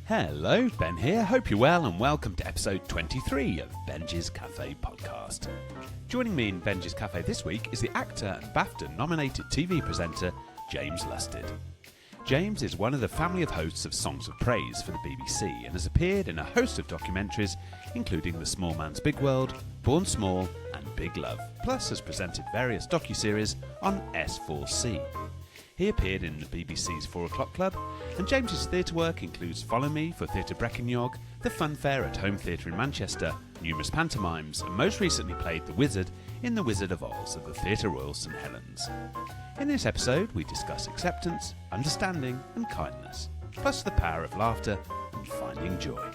Hello, Ben here. Hope you're well and welcome to episode 23 of Benjy's Cafe podcast. Joining me in Benjy's Cafe this week is the actor and BAFTA-nominated TV presenter James Lusted. James is one of the family of hosts of Songs of Praise for the BBC and has appeared in a host of documentaries including The Small Man's Big World, Born Small and Big Love, plus has presented various docuseries on S4C. He appeared in the BBC's 4 O'Clock Club, and James's theatre work includes Follow Me for Theatre Breckenjog, the Fun Fair at Home Theatre in Manchester, numerous pantomimes, and most recently played the Wizard in The Wizard of Oz at the Theatre Royal St Helens. In this episode, we discuss acceptance, understanding, and kindness, plus the power of laughter and finding joy.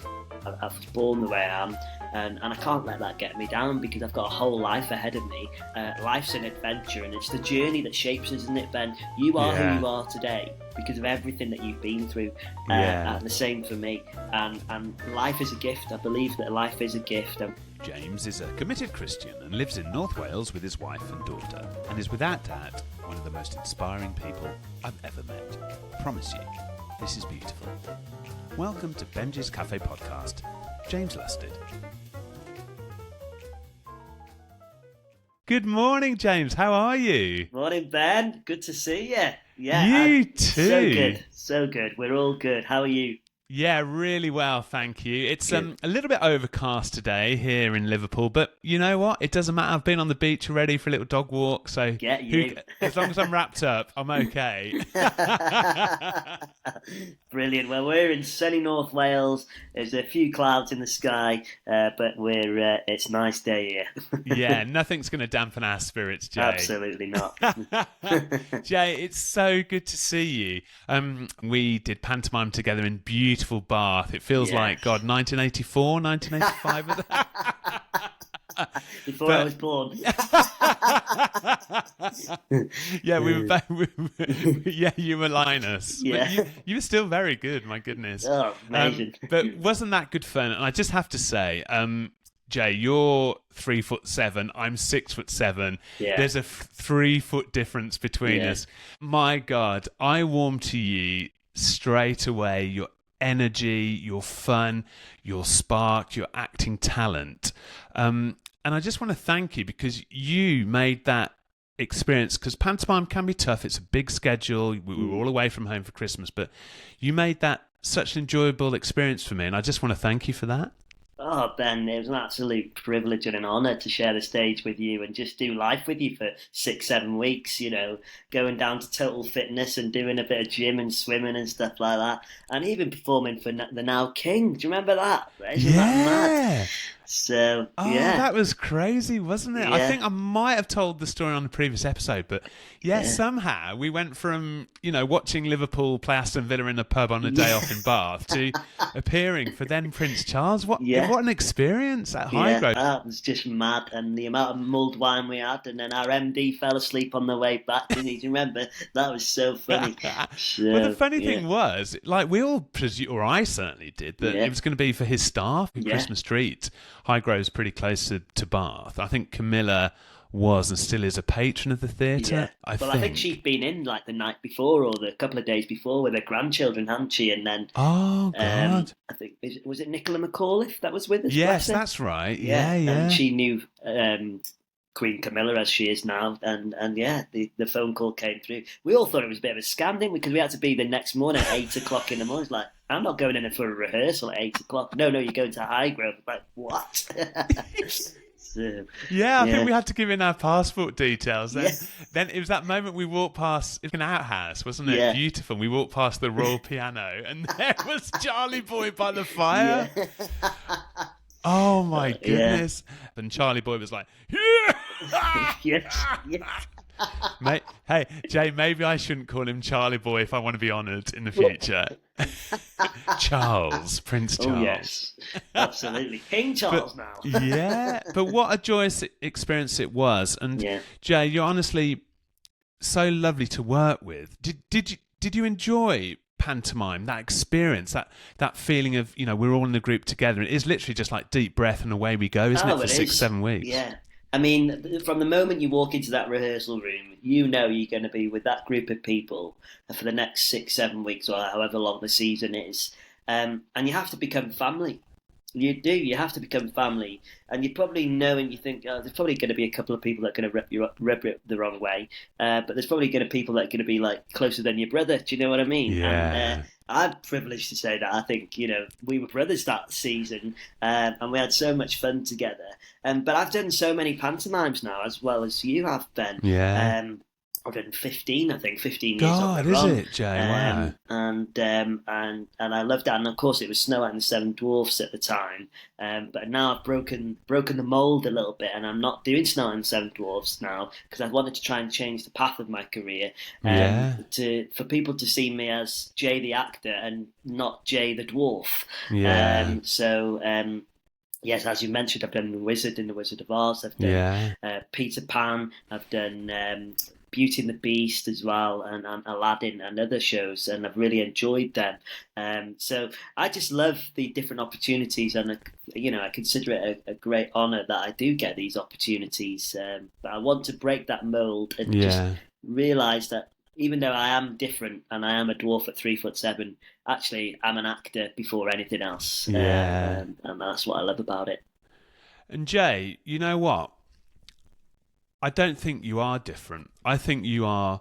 I was born the way I am, and I can't let that get me down because I've got a whole life ahead of me. Life's an adventure, and it's the journey that shapes us, isn't it, Ben? You are who you are today because of everything that you've been through. And the same for me. And life is a gift. I believe that life is a gift. James is a committed Christian and lives in North Wales with his wife and daughter, and is without doubt one of the most inspiring people I've ever met. I promise you, this is beautiful. Welcome to Benjy's Cafe podcast, James Lusted. Good morning, James. How are you? Morning, Ben. Good to see you. Yeah, you too. So good. So good. We're all good. How are you? Yeah, really well, thank you. It's a little bit overcast today here in Liverpool, but you know what? It doesn't matter. I've been on the beach already for a little dog walk, so as long as I'm wrapped up, I'm okay. Brilliant. Well, we're in sunny North Wales. There's a few clouds in the sky, but it's a nice day here. Yeah, nothing's going to dampen our spirits, Jay. Absolutely not. Jay, it's so good to see you. We did pantomime together in beautiful Bath. It feels like, God, 1984, 1985. Before I was born. Yeah, we were back. Yeah, you were Linus. Yeah. But you were still very good, my goodness. Oh, amazing. But wasn't that good fun? And I just have to say, Jay, you're 3'7", I'm 6'7". Yeah. There's a 3 foot difference between us. My God, I warm to you straight away. Your energy, your fun, your spark, your acting talent. And I just want to thank you because you made that experience, because pantomime can be tough. It's a big schedule. We were all away from home for Christmas, but you made that such an enjoyable experience for me, and I just want to thank you for that. Oh, Ben, it was an absolute privilege and an honour to share the stage with you and just do life with you for 6-7 weeks, you know, going down to Total Fitness and doing a bit of gym and swimming and stuff like that. And even performing for the Now King. Do you remember that? Isn't that mad? So, that was crazy, wasn't it? Yeah. I think I might have told the story on the previous episode, but somehow we went from, watching Liverpool play Aston Villa in a pub on a day off in Bath to appearing for then Prince Charles. What an experience at Highgrove. That was just mad. And the amount of mulled wine we had, and then our MD fell asleep on the way back, didn't he? Do you remember? That was so funny. Well, the funny thing was, like, we all presumed, or I certainly did, that it was going to be for his staff, Christmas treat. Highgrove's pretty close to Bath. I think Camilla was and still is a patron of the theatre. I think she'd been in like the night before or the couple of days before with her grandchildren, hadn't she? And then I think was it Nicola McAuliffe that was with us? Yes, that's right. Yeah. And she knew Queen Camilla as she is now, and the phone call came through. We all thought it was a bit of a scam, didn't we? Because we had to be the next morning at 8 o'clock in the morning. It's like, I'm not going in for a rehearsal at 8 o'clock. No, you're going to Highgrove. Like, what? I think we had to give in our passport details. Then it was that moment we walked past an outhouse, wasn't it? Yeah. Beautiful. We walked past the royal piano, and there was Charlie Boy by the fire. Yeah. Oh my goodness! And Charlie Boy was like, yes. Hey, Jay, maybe I shouldn't call him Charlie Boy if I want to be honoured in the future. Charles, Prince Charles. Oh, yes, absolutely. King Charles now. Yeah, but what a joyous experience it was. And Jay, you're honestly so lovely to work with. Did you enjoy pantomime, that experience, that feeling of, we're all in a group together? It is literally just like deep breath and away we go, isn't it, for 6-7 weeks? Yeah. I mean, from the moment you walk into that rehearsal room, you know you're going to be with that group of people for the next 6-7 weeks or however long the season is. and you have to become family. You do. You have to become family, and you probably know, and you think, oh, there's probably going to be a couple of people that are going to rip you the wrong way, but there's probably going to people that are going to be like closer than your brother. Do you know what I mean? And Yeah. I'm privileged to say that I think we were brothers that season, and we had so much fun together. But I've done so many pantomimes now, as well as you have, Ben. Yeah. I've done 15, I think, 15 years on God, the is run. it, Jay? Wow. And I loved that. And of course, it was Snow White and the Seven Dwarfs at the time. But now I've broken the mold a little bit, and I'm not doing Snow White and the Seven Dwarfs now because I wanted to try and change the path of my career. Yeah. For people to see me as Jay the actor and not Jay the dwarf. Yeah. Yes, as you mentioned, I've done The Wizard in The Wizard of Oz. I've done Peter Pan. I've done Beauty and the Beast as well, and Aladdin and other shows, and I've really enjoyed them. So I just love the different opportunities, and I consider it a great honour that I do get these opportunities. But I want to break that mould and just realise that even though I am different and I am a dwarf at 3'7", actually I'm an actor before anything else. And that's what I love about it. And Jay, you know what? I don't think you are different. I think you are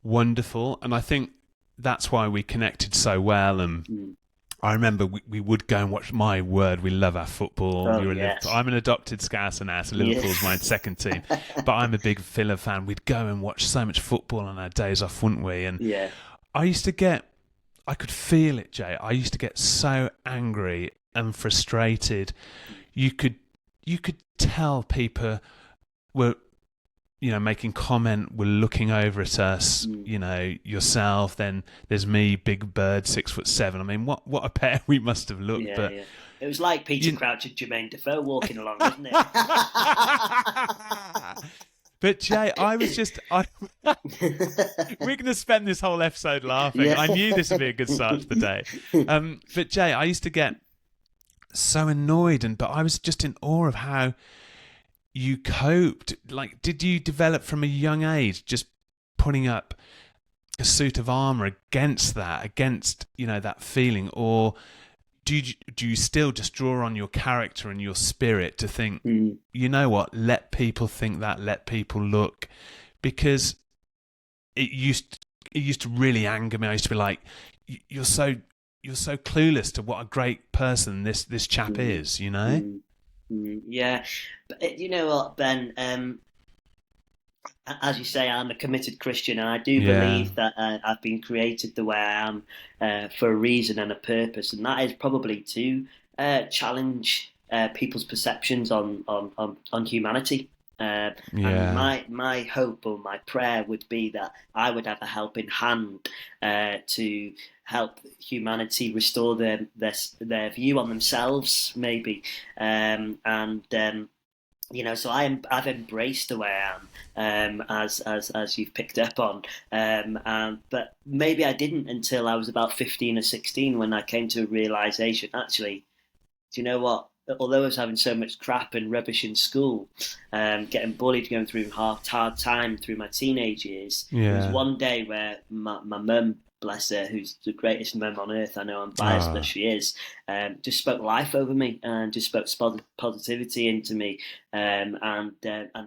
wonderful, and I think that's why we connected so well. And I remember we would go and watch. My word, we love our football. I'm an adopted Scouser now, so Liverpool's my second team. But I'm a big Villa fan. We'd go and watch so much football on our days off, wouldn't we? And I could feel it, Jay. I used to get so angry and frustrated. You could tell people were, making comment, were looking over at us, yourself, then there's me, big bird, 6'7". I mean, what a pair we must have looked. It was like Peter Crouch and Jermaine Defoe walking along, wasn't it? But Jay, we're going to spend this whole episode laughing. I knew this would be a good start to the day. But Jay, I used to get so annoyed, but I was just in awe of how you coped. Like, did you develop from a young age just putting up a suit of armour against that feeling, or do you still just draw on your character and your spirit to think, you know what, let people think that, let people look, because it used to really anger me. I used to be like, you're so clueless to what a great person this chap is, Yeah, but you know what, Ben? As you say, I'm a committed Christian, and I do believe that I've been created the way I am for a reason and a purpose, and that is probably to challenge people's perceptions on humanity. And my hope or my prayer would be that I would have a helping hand to help humanity restore their view on themselves, maybe, so I've embraced the way I am, as you've picked up on, but maybe I didn't until I was about 15 or 16 when I came to a realization. Actually, do you know what? Although I was having so much crap and rubbish in school, getting bullied, going through hard time through my teenage years, there was one day where my mum, bless her, who's the greatest mum on earth, I know I'm biased, but she is, just spoke life over me and just spoke positivity into me, and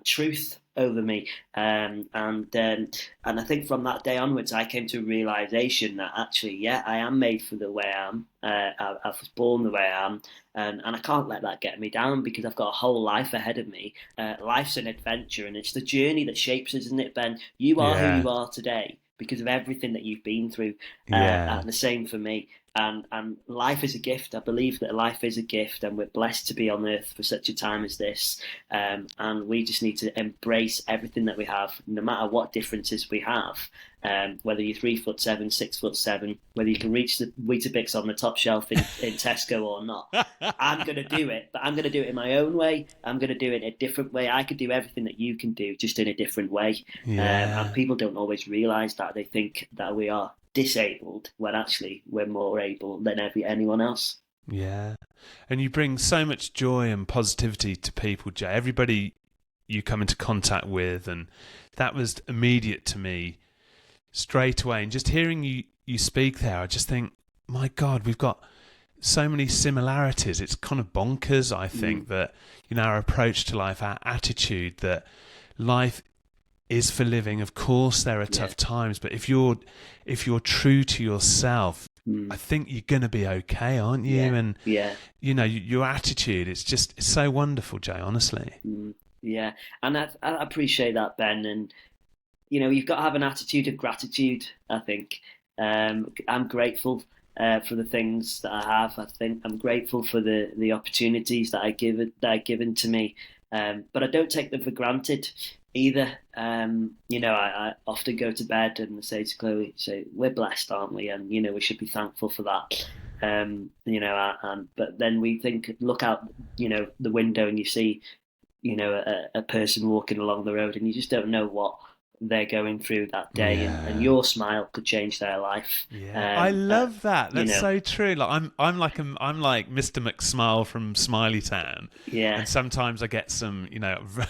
truth over me, and I think from that day onwards I came to a realization that actually, I am made for the way I am. I was born the way I am, and I can't let that get me down, because I've got a whole life ahead of me. Life's an adventure, and it's the journey that shapes us, isn't it, Ben? You are who you are today because of everything that you've been through, and the same for me. And life is a gift. I believe that life is a gift, and we're blessed to be on earth for such a time as this. And we just need to embrace everything that we have, no matter what differences we have. Whether you're 3'7", 6'7", whether you can reach the Weetabix on the top shelf in Tesco or not, I'm going to do it. But I'm going to do it in my own way. I'm going to do it in a different way. I could do everything that you can do, just in a different way. And people don't always realise that. They think that we are disabled when actually we're more able than anyone else. Yeah. And you bring so much joy and positivity to people, Jay. Everybody you come into contact with, and that was immediate to me straight away. And just hearing you speak there, I just think, my God, we've got so many similarities. It's kind of bonkers, I think, that, our approach to life, our attitude that life is for living. Of course there are tough times, but if you're true to yourself, I think you're going to be okay, aren't you? And your attitude, it's so wonderful, Jay, honestly. Yeah, and I appreciate that, Ben. And you've got to have an attitude of gratitude, I think. I'm grateful for the things that I have. I think I'm grateful for the opportunities that are given to me, but I don't take them for granted either. I often go to bed and say to Chloe, we're blessed, aren't we? And we should be thankful for that. But then we look out the window and you see a person walking along the road, and you just don't know what they're going through that day, and your smile could change their life. I love that. That's so true. Like I'm like Mr. McSmile from Smiley Town. Yeah. And sometimes I get some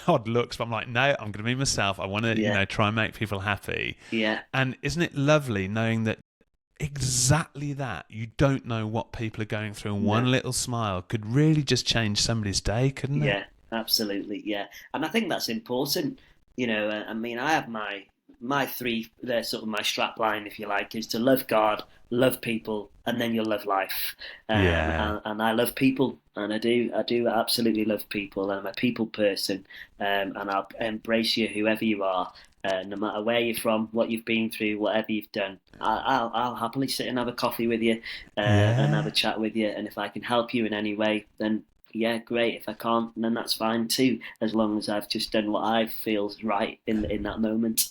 odd looks, but I'm like, no, I'm going to be myself. I want to try and make people happy. Yeah. And isn't it lovely knowing that exactly that? You don't know what people are going through, and one little smile could really just change somebody's day, couldn't it? Yeah, absolutely. Yeah, and I think that's important. I mean, I have my three, they're sort of my strap line, if you like, is to love God, love people, and then you'll love life. And I love people, and I do absolutely love people, and I'm a people person, and I'll embrace you, whoever you are, no matter where you're from, what you've been through, whatever you've done. I'll happily sit and have a coffee with you, and have a chat with you, and if I can help you in any way, then yeah, great. If I can't, then that's fine too, as long as I've just done what I feel is right in that moment.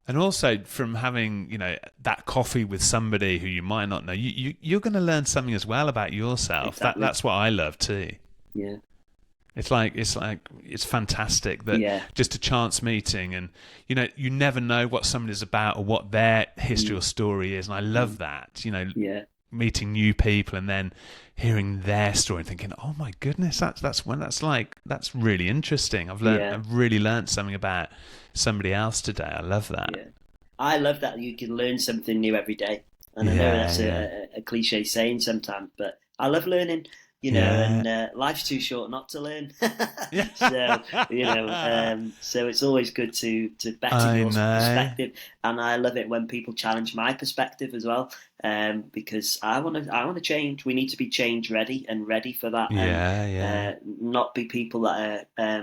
And also from having, that coffee with somebody who you might not know, you're going to learn something as well about yourself. Exactly. That's what I love too. Yeah. It's fantastic that just a chance meeting, and you never know what somebody's about or what their history or story is, and I love that. Meeting new people and then hearing their story and thinking, oh my goodness, that's really interesting. I've really learned something about somebody else today. I love that. Yeah. I love that you can learn something new every day, and I know that's a cliche saying sometimes, but I love learning. And life's too short not to learn. So it's always good to better your perspective, and I love it when people challenge my perspective as well, because I want to change. We need to be change ready and ready for that. Not be people that are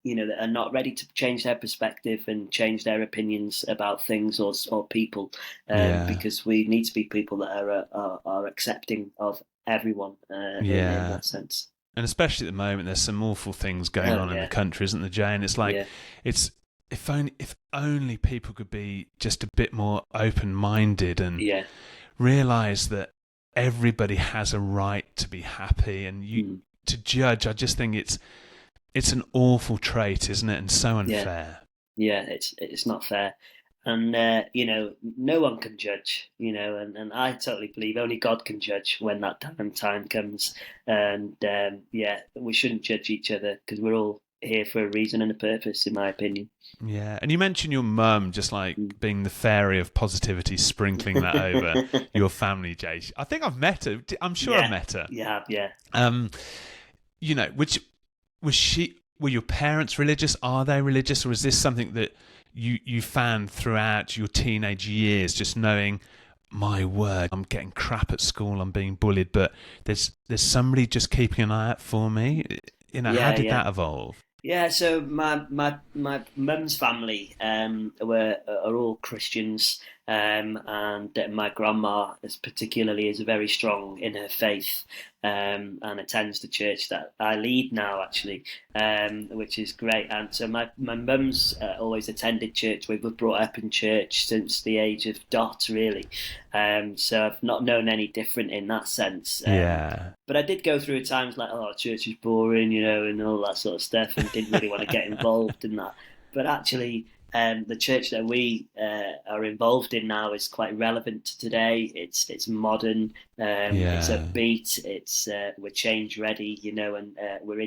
that are not ready to change their perspective and change their opinions about things or people, because we need to be people that are accepting of everyone in that sense. And especially at the moment, there's some awful things going on in the country, isn't there, Jay? And it's like, if only people could be just a bit more open-minded and realise that everybody has a right to be happy, and to judge. I just think it's an awful trait, isn't it? And so unfair. Yeah, it's not fair. And, no one can judge, and I totally believe only God can judge when that time comes. And, we shouldn't judge each other, because we're all here for a reason and a purpose, in my opinion. Yeah, and you mentioned your mum just like being the fairy of positivity, sprinkling that over your family, Jay. I think I've met her. I'm sure I've met her. You have, yeah. Were your parents religious? Are they religious? Or is this something that you found throughout your teenage years, just knowing, my word, I'm getting crap at school, I'm being bullied, but there's somebody just keeping an eye out for me? How did that evolve? Yeah, so my mum's family are all Christians, and my grandma is very strong in her faith, and attends the church that I lead now, actually, which is great. And so my mum's always attended church. We were brought up in church since the age of dot, really. So I've not known any different in that sense. But I did go through times like, church is boring, and all that sort of stuff, and didn't really want to get involved in that. But actually, the church that we are involved in now is quite relevant to today. It's modern, it's upbeat, we're change ready, and we're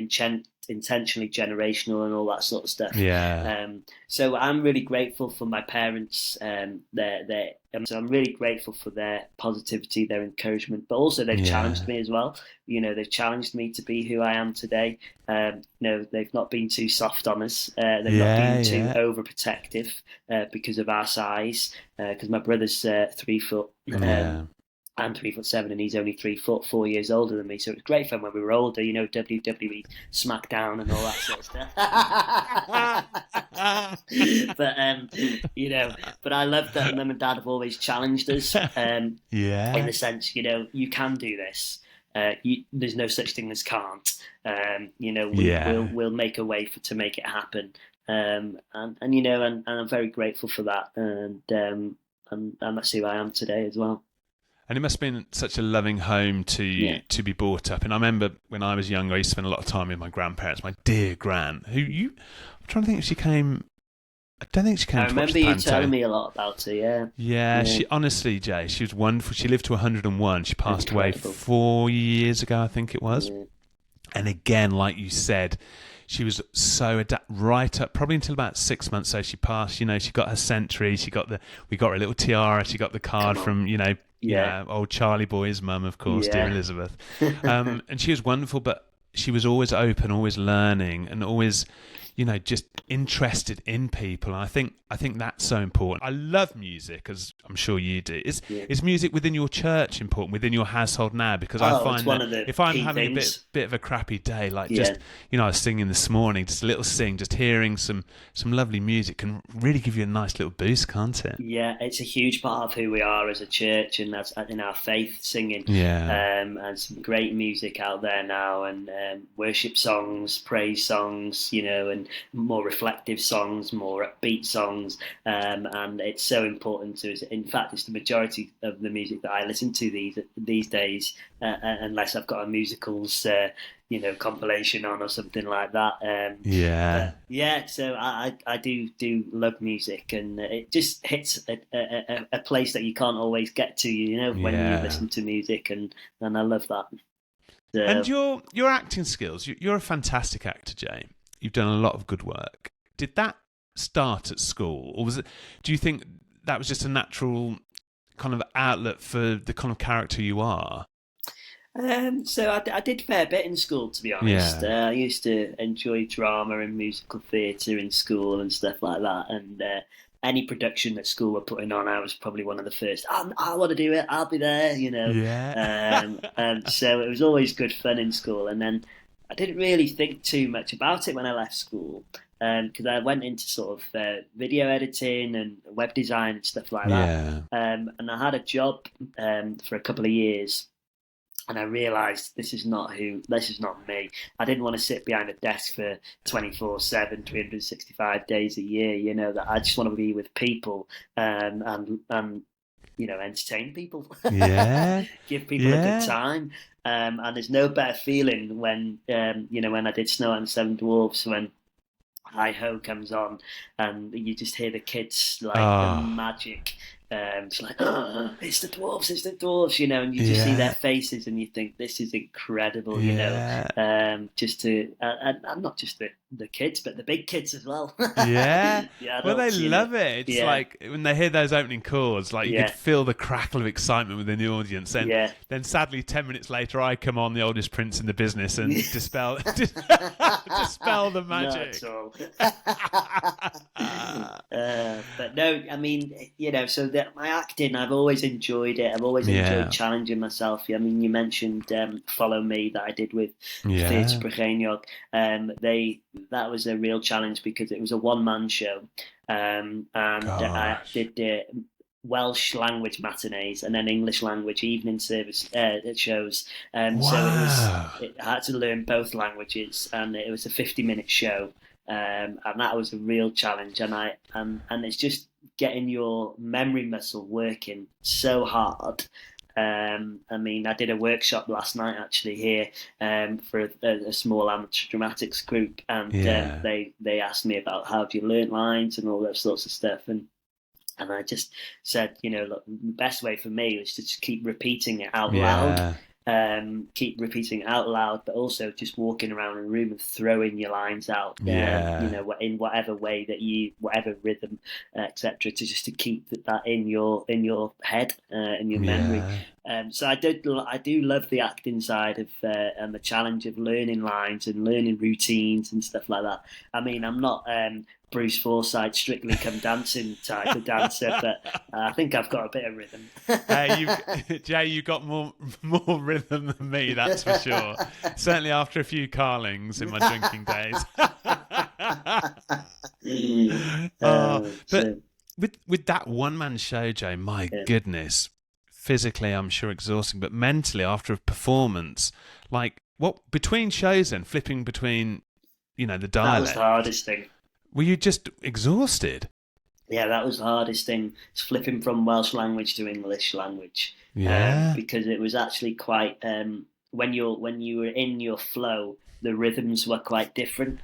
intentionally generational and all that sort of stuff. Yeah. So I'm really grateful for my parents. So I'm really grateful for their positivity, their encouragement, but also they've challenged me as well. They've challenged me to be who I am today. They've not been too soft on us. They've not been too overprotective because of our size. Because my brother's 3 foot. I'm 3'7", and he's only 3 foot 4 years older than me. So it was great fun when we were older, WWE, SmackDown, and all that sort of stuff. But I love that Mum and Dad have always challenged us. In the sense, you can do this. There's no such thing as can't. We'll make a way to make it happen. And I'm very grateful for that. And that's who I am today as well. And it must have been such a loving home to be brought up in. I remember when I was younger, I used to spend a lot of time with my grandparents. My dear Gran, I'm trying to think if she came. I don't think she came. I remember you telling me a lot about her. Yeah. She honestly, Jay, she was wonderful. She lived to 101. She passed away 4 years ago, I think it was. Yeah. And again, like you said, she was so right up, probably until about 6 months. So she passed. She got her century. We got her little tiara. She got the card from old Charlie Boy's mum, of course, dear Elizabeth. And she was wonderful, but she was always open, always learning, and always, just interested in people. And I think that's so important. I love music, as I'm sure you do. Is music within your church important, within your household now? Because I find that if I'm having a bit of a crappy day, I was singing this morning, just a little sing, just hearing some lovely music can really give you a nice little boost, can't it? Yeah, it's a huge part of who we are as a church and as in our faith, singing. And some great music out there now, and worship songs, praise songs, and more reflective songs, more upbeat songs, and it's so important to us. In fact, it's the majority of the music that I listen to these days, unless I've got a musicals compilation on or something like that. So I do love music, and it just hits a place that you can't always get to, when you listen to music, and I love that. So, and your acting skills, you're a fantastic actor, Jay. You've done a lot of good work. Did that start at school, or do you think that was just a natural kind of outlet for the kind of character you are? So I did a fair bit in school, to be honest. I used to enjoy drama and musical theatre in school and stuff like that. And any production that school were putting on, I was probably one of the first. I want to do it. I'll be there, And so it was always good fun in school. And then I didn't really think too much about it when I left school, because I went into sort of video editing and web design and stuff like that. And I had a job for a couple of years, and I realised this is not me. I didn't want to sit behind a desk for 24/7, 365 days a year. That I just want to be with people and entertain people. Give people a good time. And there's no better feeling when I did Snow White and the Seven Dwarfs, when Hi Ho comes on and you just hear the kids the magic. It's like, it's the dwarves, and you just see their faces and you think, this is incredible, just to, and not just the kids, but the big kids as well. Well, they love it. It's like when they hear those opening chords, like you could feel the crackle of excitement within the audience. And then sadly, 10 minutes later, I come on, the oldest prince in the business, and dispel the magic. Not at all. But no, I mean, so that my acting, I've always enjoyed it. I've always enjoyed challenging myself. I mean, you mentioned Follow Me that I did with Theatre Brycheiniog. That was a real challenge because it was a one-man show, and I did Welsh language matinees and then English language evening service shows. So I had to learn both languages, and it was a 50-minute show. And that was a real challenge, and it's just getting your memory muscle working so hard. I mean, I did a workshop last night actually here for a small amateur dramatics group, and they asked me about how do you learn lines and all those sorts of stuff, and I just said, look, the best way for me was to just keep repeating it out loud. keep repeating it out loud, but also just walking around a room and throwing your lines out, in whatever way that whatever rhythm, etc., to keep that in your head, in your memory. So I do love the acting side of and the challenge of learning lines and learning routines and stuff like that. I mean, I'm not Bruce Forsyth, Strictly Come Dancing type of dancer, but I think I've got a bit of rhythm. Jay, you've got more rhythm than me, that's for sure. Certainly after a few carlings in my drinking days. But with that one-man show, Jay, my goodness, physically I'm sure exhausting, but mentally after a performance, like what between shows and flipping between, the dialect. That was the hardest thing. Were you just exhausted? Yeah, that was the hardest thing. It's flipping from Welsh language to English language. Yeah. Because it was actually quite when you were in your flow, the rhythms were quite different.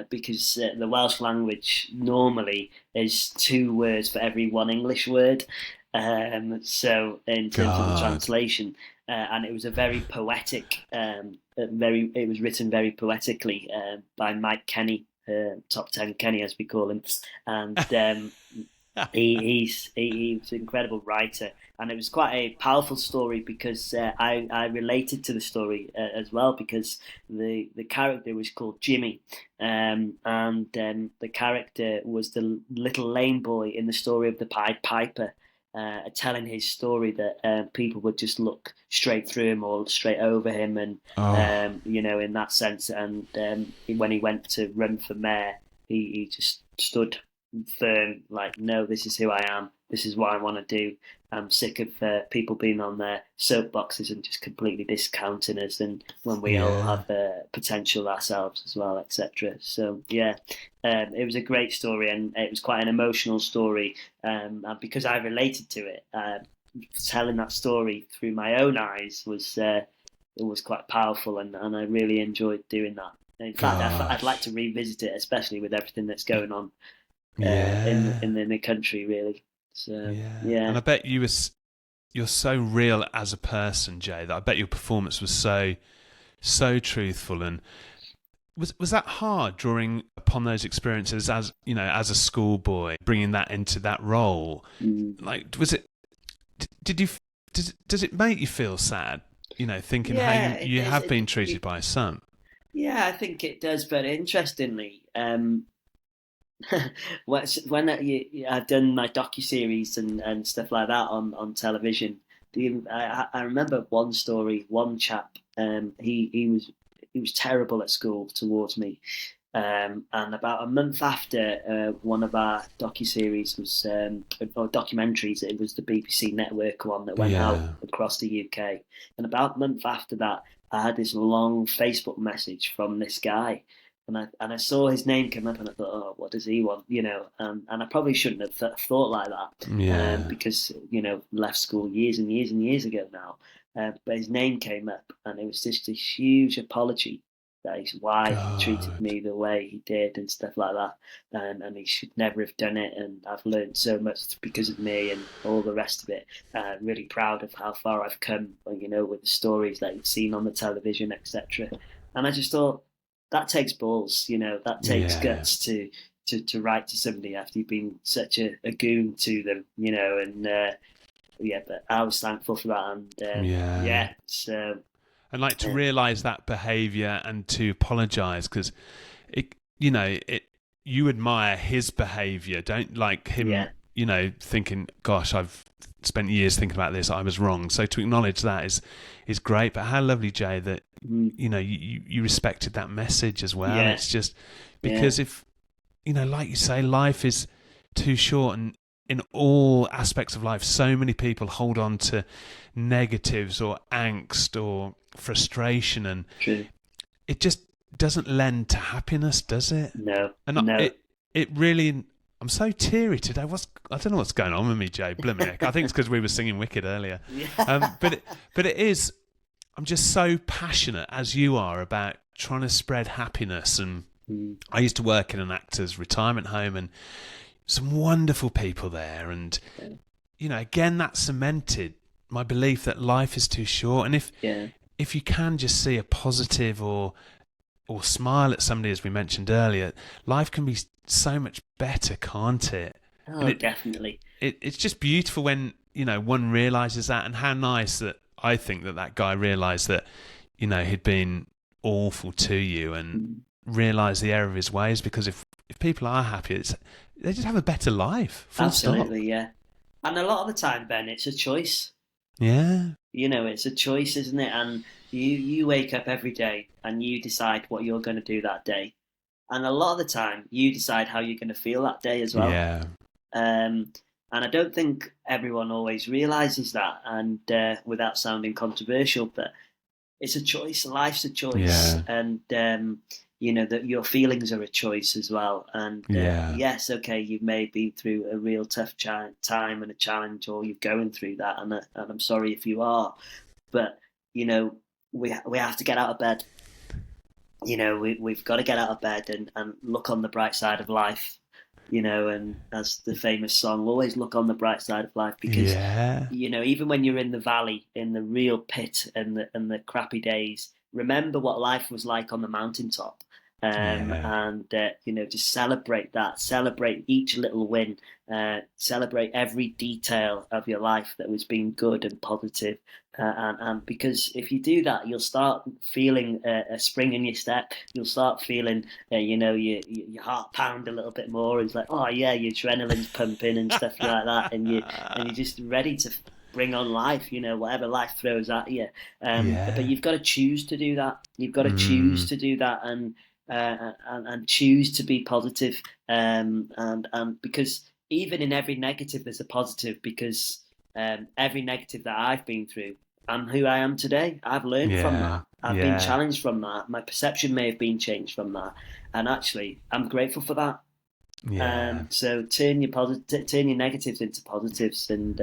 Because the Welsh language normally is 2 words for every 1 English word. So in terms of the translation, and it was a very poetic, it was written very poetically by Mike Kenny. Top 10 Kenny, as we call him, and he was an incredible writer, and it was quite a powerful story because I related to the story as well, because the character was called Jimmy, and the character was the little lame boy in the story of the Pied Piper. Telling his story that people would just look straight through him or straight over him, and in that sense. And when he went to run for mayor, he just stood firm, like, no, this is who I am. This is what I want to do. I'm sick of people being on their soapboxes and just completely discounting us, and when we all have potential ourselves as well, etc. So it was a great story, and it was quite an emotional story, and because I related to it, telling that story through my own eyes was quite powerful, and I really enjoyed doing that. In fact, I'd like to revisit it, especially with everything that's going on in the country, really. So and I bet you're so real as a person, Jay, that I bet your performance was so truthful. And was that hard drawing upon those experiences as a schoolboy, bringing that into that role? Like, was it? Does it make you feel sad? Thinking how you have been treated by a son. Yeah, I think it does. But interestingly, when I've done my docuseries and stuff like that on television, I remember one story, one chap, he was terrible at school towards me, and about a month after one of our docuseries was or documentaries, it was the BBC Network one that went out across the UK, and about a month after that, I had this long Facebook message from this guy. And I saw his name come up, and I thought, oh, what does he want? And I probably shouldn't have thought like that, because left school years and years and years ago now. But his name came up, and it was just a huge apology that his wife treated me the way he did and stuff like that, and he should never have done it. And I've learned so much because of me and all the rest of it. Really proud of how far I've come, with the stories that you've seen on the television, etc. And I just thought, that takes balls, that takes guts to write to somebody after you've been such a goon to them, and but I was thankful for that, and so. And like to realise that behaviour and to apologise, because you admire his behaviour, don't like him, thinking, gosh, I've spent years thinking about this, I was wrong. So to acknowledge that is great. But how lovely, Jay, that you respected that message as well. It's just because if like you say, life is too short, and in all aspects of life, so many people hold on to negatives or angst or frustration, and it just doesn't lend to happiness, does it? No. It really. I'm so teary today. I don't know what's going on with me, Jay. Blimey, I think it's because we were singing Wicked earlier. But it is. I'm just so passionate, as you are, about trying to spread happiness. And I used to work in an actor's retirement home, and some wonderful people there. And again, that cemented my belief that life is too short, and if you can just see a positive or smile at somebody, as we mentioned earlier, life can be so much better, can't it? Oh, definitely. It's just beautiful when, one realises that, and how nice that I think that guy realised that, he'd been awful to you and realised the error of his ways, because if people are happy, they just have a better life. Full Absolutely, stop. yeah. And a lot of the time, Ben, it's a choice. Yeah. It's a choice, isn't it? And you wake up every day and you decide what you're going to do that day. And a lot of the time, you decide how you're going to feel that day as well. Yeah. And I don't think everyone always realises that, and without sounding controversial, but it's a choice. Life's a choice. Yeah. And, that your feelings are a choice as well. And yes, okay, you've maybe been through a real tough time and a challenge, or you're going through that, and I'm sorry if you are. But, we have to get out of bed. We've got to get out of bed and look on the bright side of life. And as the famous song, always look on the bright side of life, because even when you're in the valley, in the real pit and the crappy days, remember what life was like on the mountaintop. And just celebrate that, celebrate each little win, celebrate every detail of your life that was being good and positive. And because if you do that, you'll start feeling a spring in your step. You'll start feeling, your heart pound a little bit more. It's like, oh yeah, your adrenaline's pumping and stuff like that, and you're just ready to bring on life. Whatever life throws at you. But you've got to choose to do that. You've got to choose to do that, and choose to be positive. And because even in every negative, there's a positive, because every negative that I've been through, I'm who I am today. I've learned from that. I've been challenged from that. My perception may have been changed from that, and actually, I'm grateful for that. So turn your negatives into positives, and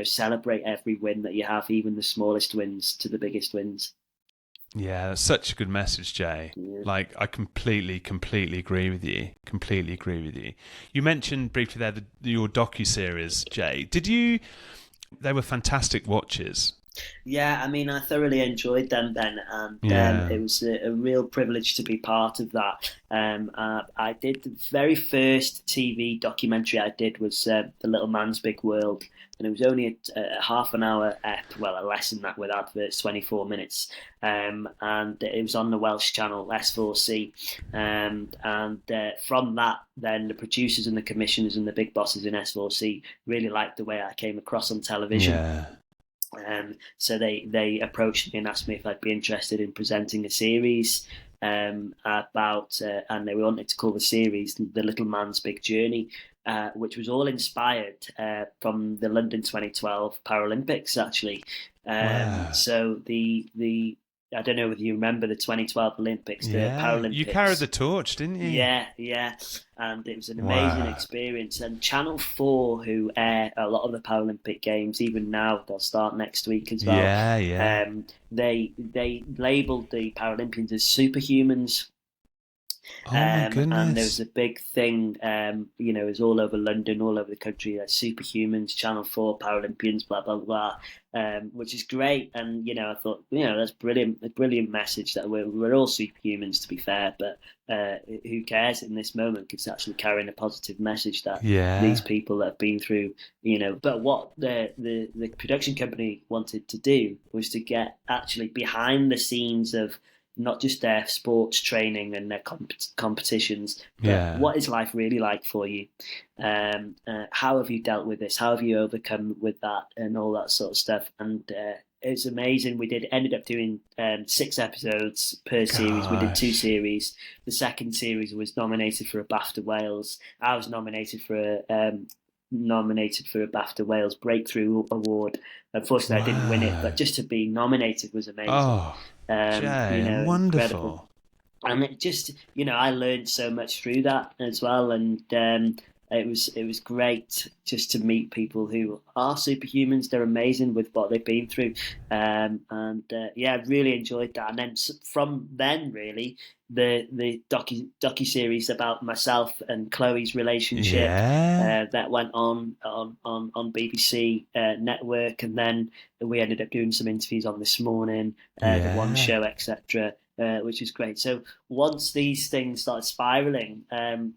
celebrate every win that you have, even the smallest wins to the biggest wins. Yeah, that's such a good message, Jay. Yeah. Like, I completely agree with you. Completely agree with you. You mentioned briefly there your docu-series, Jay. They were fantastic watches. Yeah, I mean, I thoroughly enjoyed them, Ben, and it was a real privilege to be part of that. I did the very first TV documentary I did was The Little Man's Big World, and it was only a half an hour less than that with adverts, 24 minutes, and it was on the Welsh channel S4C, and from that, then the producers and the commissioners and the big bosses in S4C really liked the way I came across on television. Yeah. So they approached me and asked me if I'd be interested in presenting a series about, and they wanted to call the series "The Little Man's Big Journey," which was all inspired from the London 2012 Paralympics, actually. Wow. So the I don't know whether you remember the 2012 Olympics, the Paralympics. You carried the torch, didn't you? Yeah. And it was an amazing experience. And Channel 4, who air a lot of the Paralympic games, even now, they'll start next week as well. Yeah. They labelled the Paralympians as superhumans. Oh my goodness. And there was a big thing, it was all over London, all over the country, like superhumans, Channel 4 Paralympians, blah, blah, blah, which is great. And, I thought, that's brilliant, a brilliant message that we're all superhumans, to be fair, but who cares in this moment? It's actually carrying a positive message that these people that have been through, but what the production company wanted to do was to get actually behind the scenes of not just their sports training and their competitions, but what is life really like for you? How have you dealt with this? How have you overcome with that and all that sort of stuff? And it's amazing. We ended up doing 6 episodes per series. We did 2 series. The second series was nominated for a BAFTA Wales. I was nominated for a BAFTA Wales Breakthrough Award. Unfortunately, I didn't win it, but just to be nominated was amazing. Oh, Jay, wonderful. Incredible. And it just, I learned so much through that as well. And it was great just to meet people who are superhumans. They're amazing with what they've been through, I really enjoyed that. And then from then, really, the docu series about myself and Chloe's relationship that went on BBC network, and then we ended up doing some interviews on This Morning, the One Show, etc. Which is great. So once these things started spiraling,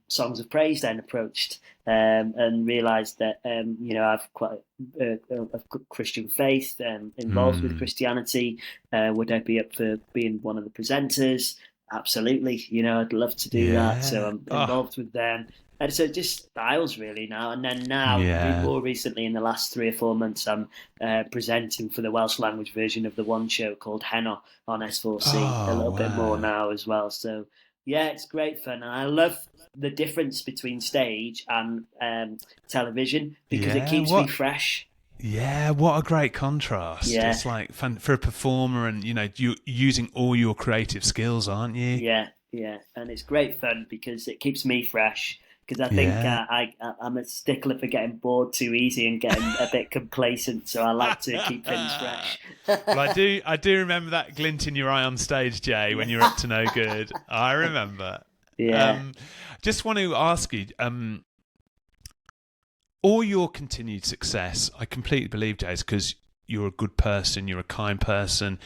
Songs of Praise then approached and realised that I've quite a Christian faith, involved with Christianity. Would I be up for being one of the presenters? Absolutely. I'd love to do that. So I'm involved with them. And so it just styles really now. And then now, more recently, in the last 3 or 4 months, I'm presenting for the Welsh language version of the One Show called Heno on S4C, a little bit more now as well. So, yeah, it's great fun. And I love the difference between stage and television because it keeps me fresh. Yeah, what a great contrast. Yeah. It's like fun for a performer, and you're using all your creative skills, aren't you? Yeah. And it's great fun because it keeps me fresh. Because I think I'm a stickler for getting bored too easy and getting a bit complacent, so I like to keep things fresh. Well, I do remember that glint in your eye on stage, Jay, when you're up to no good. I remember. Yeah. Just want to ask you, all your continued success, I completely believe, Jay, is because you're a good person, you're a kind person,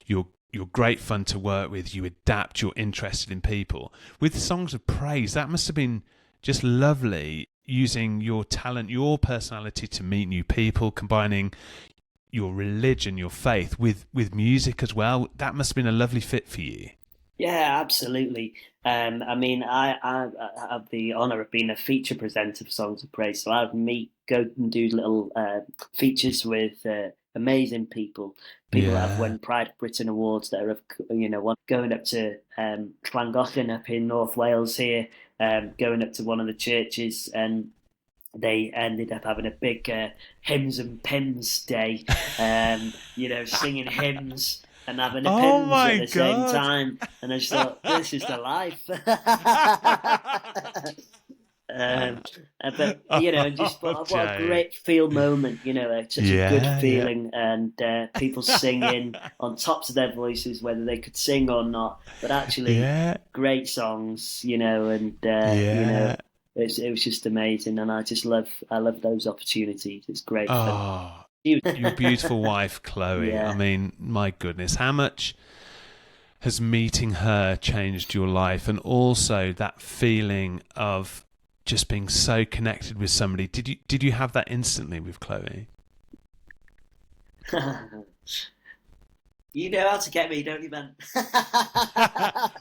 you're great fun to work with, you adapt, you're interested in people. With Songs of Praise, that must have been just lovely, using your talent, your personality to meet new people, combining your religion, your faith with music as well. That must have been a lovely fit for you. Yeah, absolutely. I have the honour of being a feature presenter for Songs of Praise, so I would go and do little features with amazing people that have won Pride of Britain awards, that are going up to Llangollen up in North Wales here, going up to one of the churches, and they ended up having a big hymns and pimms day, singing hymns and having a pimms at the same time. And I just thought, this is the life. What a great feel moment, such a good feeling, and people singing on tops of their voices, whether they could sing or not, but actually great songs, and it was just amazing, and I love those opportunities. It's great fun. Your beautiful wife, Chloe. I mean, my goodness, how much has meeting her changed your life, and also that feeling of just being so connected with somebody? Did you have that instantly with Chloe? You know how to get me, don't you, Ben?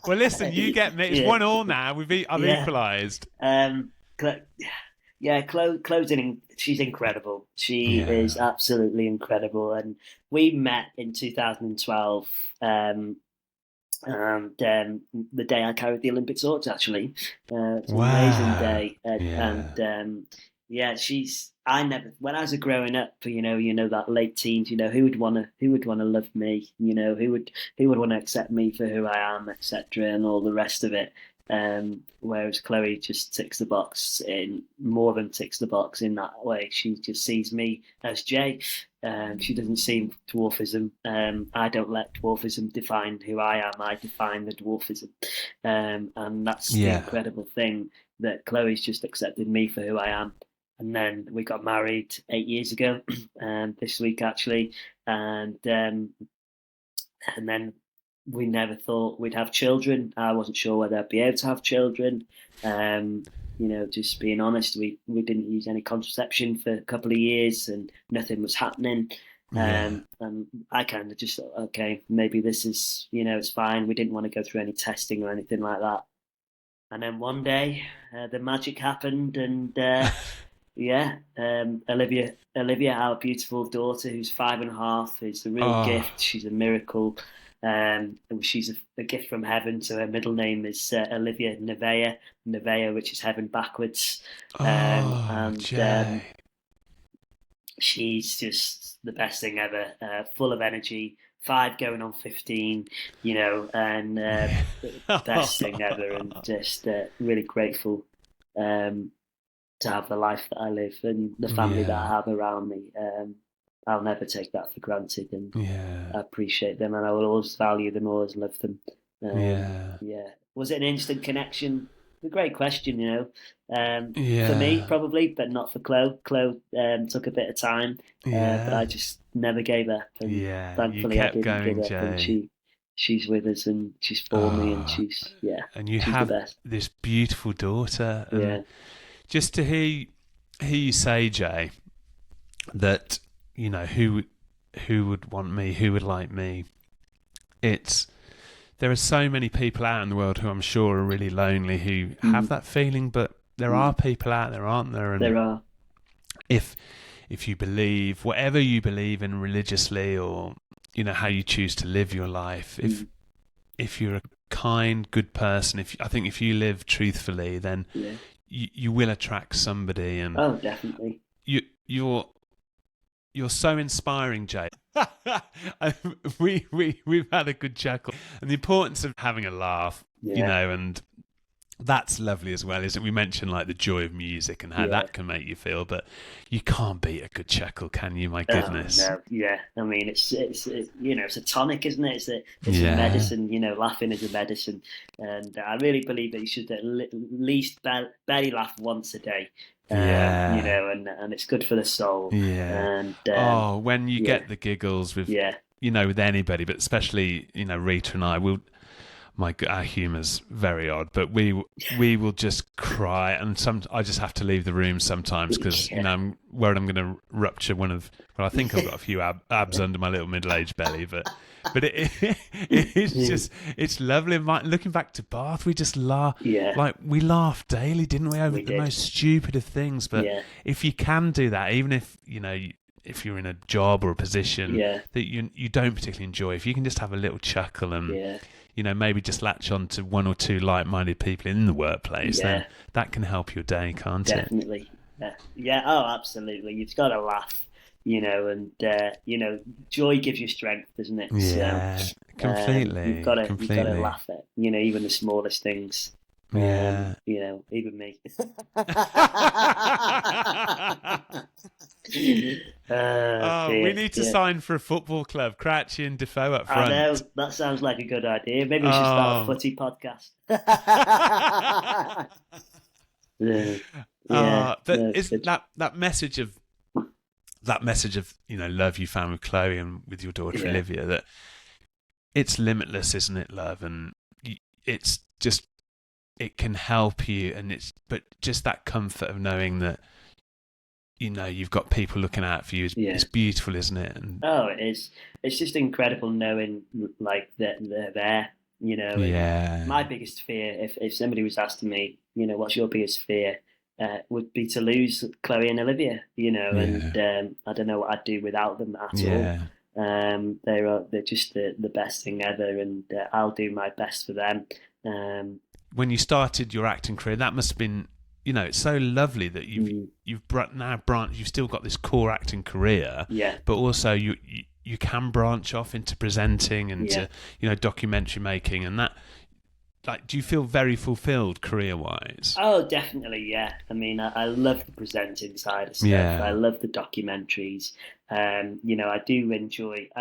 Well, listen, you get me. It's 1-1 now. I've equalised. Chloe's she's incredible. She is absolutely incredible. And we met in 2012. And the day I carried the Olympic torch, actually, it's an amazing day. When I was growing up, that late teens, who would want to love me, who would want to accept me for who I am, etc., and all the rest of it. Whereas Chloe just more than ticks the box in that way. She just sees me as Jay. She doesn't see dwarfism. I don't let dwarfism define who I am. I define the dwarfism. And that's the incredible thing, that Chloe's just accepted me for who I am. And then we got married 8 years ago, this week actually. And then we never thought we'd have children. I wasn't sure whether I'd be able to have children. Just being honest, we didn't use any contraception for a couple of years, and nothing was happening. And I kind of just thought, okay, maybe this is, it's fine. We didn't want to go through any testing or anything like that. And then one day, the magic happened, and Olivia, our beautiful daughter, who's 5.5, is a real gift. She's a miracle. She's a gift from heaven. So her middle name is Olivia Nevea, which is heaven backwards. She's just the best thing ever. Full of energy, 5 going on 15. And best thing ever, and just really grateful to have the life that I live and the family that I have around me. I'll never take that for granted, and I appreciate them, and I will always value them, always love them. Was it an instant connection? A great question, for me probably, but not for Chloe. Chloe took a bit of time, but I just never gave up, and thankfully I didn't give up, Jay. And she's with us, and she's for me, and she's and you she's have the best. This beautiful daughter, and just to hear you say, Jay, that who would want me, who would like me. There are so many people out in the world who I'm sure are really lonely, who have that feeling, but there are people out there, aren't there? And there are. If you believe, whatever you believe in religiously, or how you choose to live your life, if you're a kind, good person, I think if you live truthfully, then you will attract somebody. And definitely. You're so inspiring, Jay. We've had a good chuckle, and the importance of having a laugh, and that's lovely as well, isn't it? We mentioned like the joy of music and how that can make you feel, but you can't beat a good chuckle, can you? My goodness. No. I mean, it's a tonic, isn't it? It's a medicine. Laughing is a medicine, and I really believe that you should at least belly laugh once a day. And it's good for the soul. And when you get the giggles with with anybody, but especially Rita and I will. Our humour's very odd, but we will just cry, and I just have to leave the room sometimes because I'm worried I'm going to rupture one of. Well, I think I've got a few abs under my little middle-aged belly, but it's just it's lovely. Looking back to Bath, we just laugh. Like we laughed daily, didn't we, over the most stupid of things? But if you can do that, even if if you're in a job or a position that you don't particularly enjoy, if you can just have a little chuckle and maybe just latch on to one or two like-minded people in the workplace, then that can help your day, can't it? Definitely. Oh, absolutely. You've got to laugh, and joy gives you strength, doesn't it? Completely. You've got to laugh at, even the smallest things. Even me. We need to sign for a football club, Crouchy and Defoe up front. I know, that sounds like a good idea. Maybe we should start a footy podcast. But isn't that message of love you found with Chloe and with your daughter Olivia, that it's limitless, isn't it, love? And it's just, it can help you, but just that comfort of knowing that you've got people looking out for you is beautiful, isn't it? And it is. It's just incredible knowing like that they're there. My biggest fear, if somebody was asking me, what's your biggest fear, would be to lose Chloe and Olivia. And I don't know what I'd do without them at all. They're just the best thing ever, and I'll do my best for them. When you started your acting career, that must have been, it's so lovely that you've you've still got this core acting career, but also you can branch off into presenting and to documentary making, and that, like, do you feel very fulfilled career-wise? Oh, definitely, yeah. I mean, I love the presenting side of stuff. I love the documentaries. I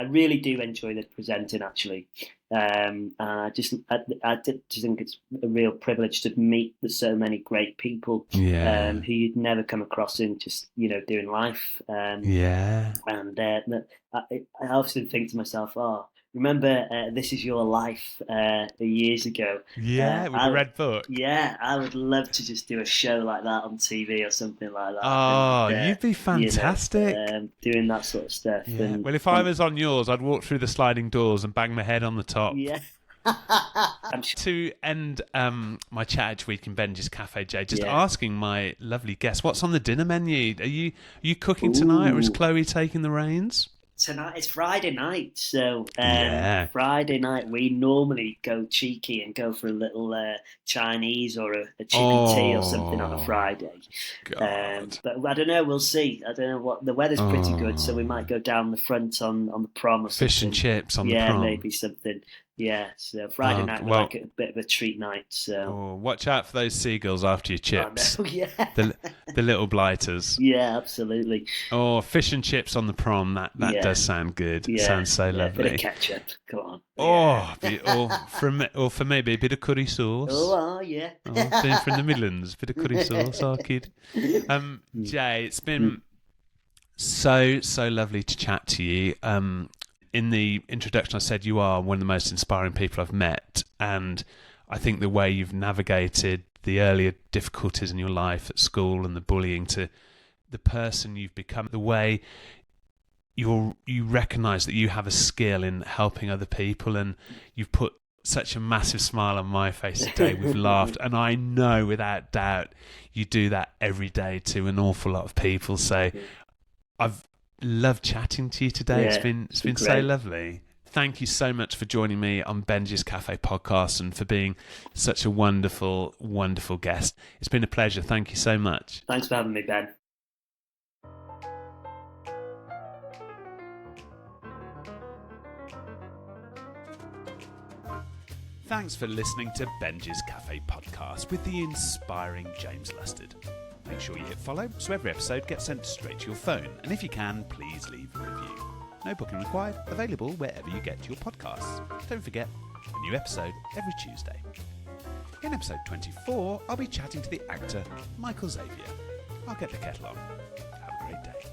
really do enjoy the presenting, actually. I just think it's a real privilege to meet so many great people who you'd never come across in just doing life. And I often think to myself, remember This Is Your Life years ago? With the red book. I would love to just do a show like that on TV or something like that. You'd be fantastic doing that sort of stuff. Well, if I was on yours, I'd walk through the sliding doors and bang my head on the top. To end my chat each week in Benjy's Cafe, Jay, just asking my lovely guests, what's on the dinner menu? Are you cooking tonight, or is Chloe taking the reins? Tonight it's Friday night, so Friday night we normally go cheeky and go for a little Chinese or a chicken tea or something on a Friday. But I don't know, we'll see. I don't know what the weather's pretty good, so we might go down the front on the prom or something. Fish and chips on the prom. Maybe something. Yeah, so Friday night was like a bit of a treat night. So watch out for those seagulls after your chips. Oh, no. Yeah, the little blighters. Yeah, absolutely. Oh, fish and chips on the prom. That does sound good. Yeah, Sounds so lovely. A bit of ketchup. Come on. Or for maybe a bit of curry sauce. Oh, yeah. Being from the Midlands, a bit of curry sauce. Oh, kid. Jay, it's been so lovely to chat to you. In the introduction, I said you are one of the most inspiring people I've met, and I think the way you've navigated the earlier difficulties in your life at school and the bullying to the person you've become, the way you recognise that you have a skill in helping other people, and you've put such a massive smile on my face today. We've laughed, and I know without doubt you do that every day to an awful lot of people. So I've loved chatting to you today. Yeah, it's been so lovely. Thank you so much for joining me on Benjy's Cafe podcast and for being such a wonderful, wonderful guest. It's been a pleasure. Thank you so much. Thanks for having me, Ben. Thanks for listening to Benjy's Cafe podcast with the inspiring James Lustard. Make sure you hit follow so every episode gets sent straight to your phone. And if you can, please leave a review. No booking required, available wherever you get your podcasts. Don't forget, a new episode every Tuesday. In episode 24, I'll be chatting to the actor Michael Xavier. I'll get the kettle on. Have a great day.